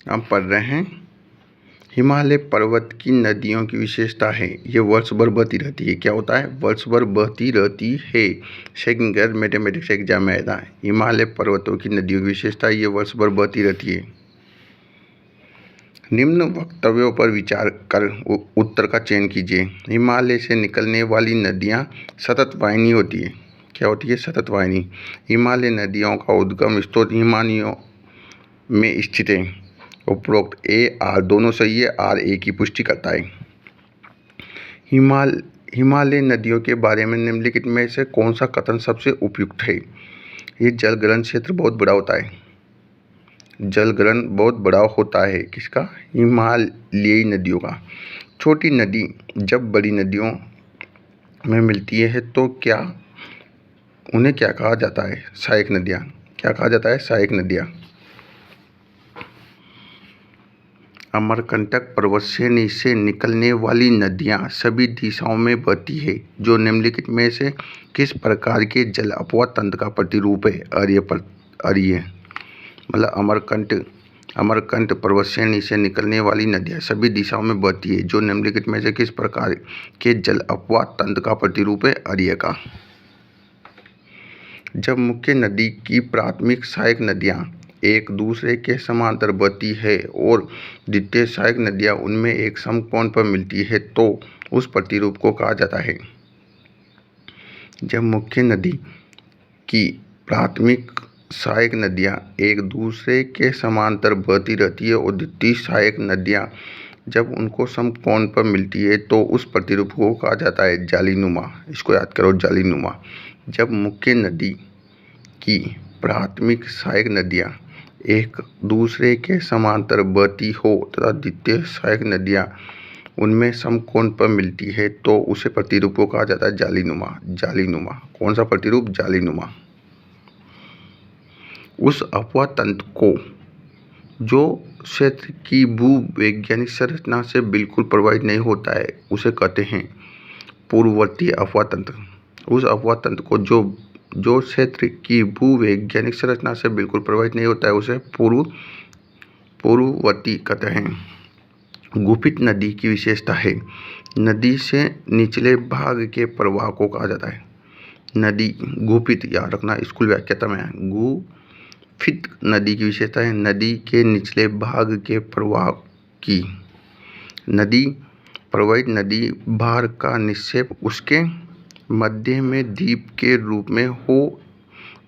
हम पढ़ रहे हैं हिमालय पर्वत की नदियों की विशेषता है, ये वर्ष भर बहती रहती है। क्या होता है? वर्ष भर बहती रहती है। सेकंड ग्रेड मैथमेटिक्स एग्जाम में आया था। हिमालय पर्वतों की नदियों की विशेषता ये वर्ष भर बहती रहती है। निम्न वक्तव्यों पर विचार कर उत्तर का चयन कीजिए। हिमालय से निकलने वाली नदियाँ सतत वाहिनी होती है। क्या होती है? सतत वाहिनी। हिमालय नदियों का उद्गम स्रोत हिमानियों में स्थित है। उपरोक्त ए आर दोनों सही है। आर ए की पुष्टि करता है। हिमालय नदियों के बारे में निम्नलिखित में से कौन सा कथन सबसे उपयुक्त है? ये जलग्रहण क्षेत्र बहुत बड़ा होता है। जलग्रहण बहुत बड़ा होता है। किसका? हिमालयी नदियों का। छोटी नदी जब बड़ी नदियों में मिलती है तो उन्हें क्या कहा जाता है? सहायक नदियाँ। क्या कहा जाता है? सहायक नदियाँ। अमरकंटक पर्वत श्रेणी से निकलने वाली नदियाँ सभी दिशाओं में बहती है, जो निम्नलिखित में से किस प्रकार के जल अपवाह तंत्र का प्रतिरूप है? अरीय मतलब अमरकंटक पर्वत श्रेणी से निकलने वाली नदियाँ सभी दिशाओं में बहती है, जो निम्नलिखित में से किस प्रकार के जल अपवाह तंत्र का प्रतिरूप है? अरीय का। जब मुख्य नदी की प्राथमिक सहायक नदियाँ एक दूसरे के समांतर बहती है और द्वितीय सहायक नदियाँ उनमें एक समकोण पर मिलती है तो उस प्रतिरूप को कहा जाता है। जब मुख्य नदी की प्राथमिक सहायक नदियाँ एक दूसरे के समांतर बहती रहती है और द्वितीय सहायक नदियाँ जब उनको समकोण पर मिलती है तो उस प्रतिरूप को कहा जाता है जालीनुमा। इसको याद करो, जालीनुमा। जब मुख्य नदी की प्राथमिक सहायक नदियाँ एक दूसरे के समांतर बहती हो तथा द्वितीय सहायक नदियाँ उनमें समकोण पर मिलती है तो उसे प्रतिरूप को कहा जाता है जालीनुमा। जालीनुमा। कौन सा प्रतिरूप? जालीनुमा। उस अपवाह तंत्र को जो क्षेत्र की भूवैज्ञानिक संरचना से बिल्कुल प्रभावित नहीं होता है उसे कहते हैं पूर्ववर्ती अपवाह तंत्र। उस अपवाह तंत्र को जो क्षेत्र की भूवैज्ञानिक संरचना से बिल्कुल प्रभावित नहीं होता है उसे पूर्ववर्ती कहते हैं। गुफित नदी की विशेषता है नदी से निचले भाग के प्रवाह को कहा जाता है नदी गुफित। याद रखना, स्कूल व्याख्याता में गुफित नदी की विशेषता है नदी के निचले भाग के प्रवाह की। नदी प्रवाहित नदी भार का निक्षेप उसके मध्य में द्वीप के रूप में हो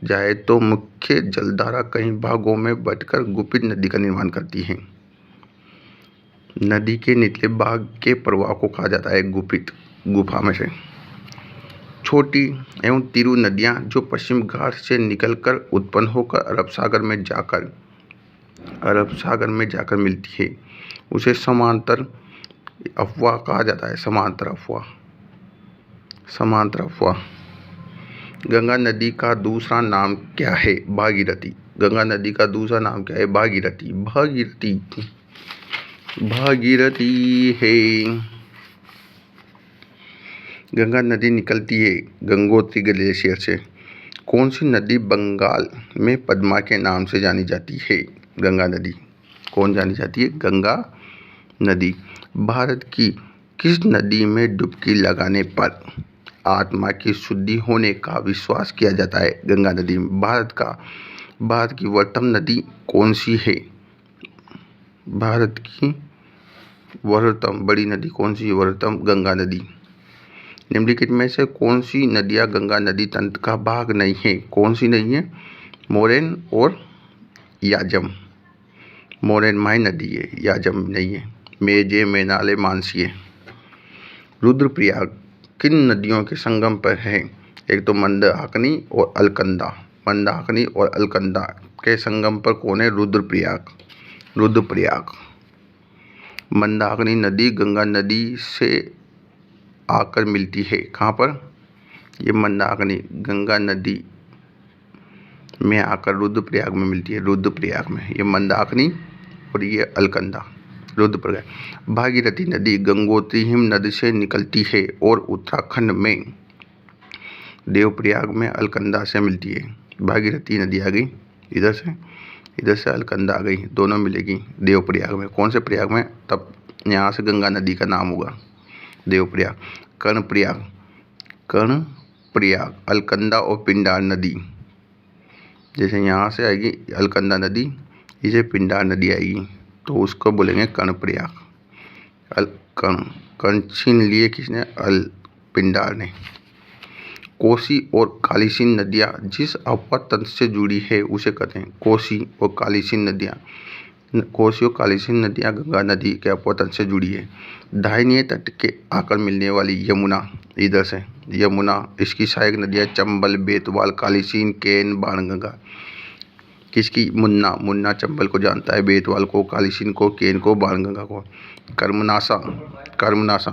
जाए तो मुख्य जलधारा कई भागों में बंटकर गुफित नदी का निर्माण करती है। नदी के निचले भाग के प्रवाह को कहा जाता है गुफित। गुफा में से छोटी एवं तीरू नदियाँ जो पश्चिम घाट से निकलकर उत्पन्न होकर अरब सागर में जाकर मिलती है उसे समांतर अफवाह कहा जाता है। समांतर अफवाह। गंगा नदी का दूसरा नाम क्या है? भागीरथी। गंगा नदी का दूसरा नाम क्या है? भागीरथी। भागीरथी है। गंगा नदी निकलती है गंगोत्री ग्लेशियर से। कौन सी नदी बंगाल में पद्मा के नाम से जानी जाती है? गंगा नदी। कौन जानी जाती है? गंगा नदी। भारत की किस नदी में डुबकी लगाने पर आत्मा की शुद्धि होने का विश्वास किया जाता है? गंगा नदी। भारत की वर्तम नदी कौन सी है? भारत की वर्तम बड़ी नदी कौन सी है? वर्तम गंगा नदी। निम्नलिखित में से कौन सी नदियाँ गंगा नदी तंत्र का भाग नहीं है? कौन सी नहीं है? मोरैन और याजम। मोरैन माई नदी है, याजम नहीं है। मेजे, मैनाले, मानसी है। रुद्रप्रयाग किन नदियों के संगम पर है? एक तो मंदाकिनी और अलकनंदा। मंदाकिनी और अलकनंदा के संगम पर कौन है? रुद्रप्रयाग। मंदाकिनी नदी गंगा नदी से आकर मिलती है। कहाँ पर? ये मंदाकिनी गंगा नदी में आकर रुद्रप्रयाग में मिलती है। रुद्रप्रयाग में ये मंदाकिनी और ये अलकनंदा। रुद्रप्रयाग। भागीरथी नदी गंगोत्री हिमनद से निकलती है और उत्तराखंड में देवप्रयाग में अलकनंदा से मिलती है। भागीरथी नदी आ गई इधर से इधर से अलकनंदा आ गई, दोनों मिलेगी देवप्रयाग में। कौन से प्रयाग में? तब यहाँ से गंगा नदी का नाम होगा देवप्रयाग। कर्णप्रयाग, कर्णप्रयाग अलकनंदा और पिंडार नदी, जैसे यहाँ से आएगी अलकनंदा नदी, इसे पिंडार नदी आएगी तो उसको बोलेंगे कर्णप्रयाग। कर्ण छीन लिए किसने? पिंडार ने। कोसी और कालीसिंध नदियाँ जिस अपवर तंत्र से जुड़ी है उसे कहते हैं कोसी और कालीसिंध नदियाँ। कोसी और कालीसिंध नदियाँ गंगा नदी के अपवर तंत्र से जुड़ी है। दाहिने तट के आकर मिलने वाली यमुना, इधर से यमुना, इसकी सहायक नदियाँ चंबल, बेतवाल, कालीसिंध, केन, बाणगंगा। किसकी? मुन्ना। मुन्ना चंबल को जानता है, बेतवाल को, कालीसिंध को, केन को, बाणगंगा को। कर्मनाशा, कर्मनाशा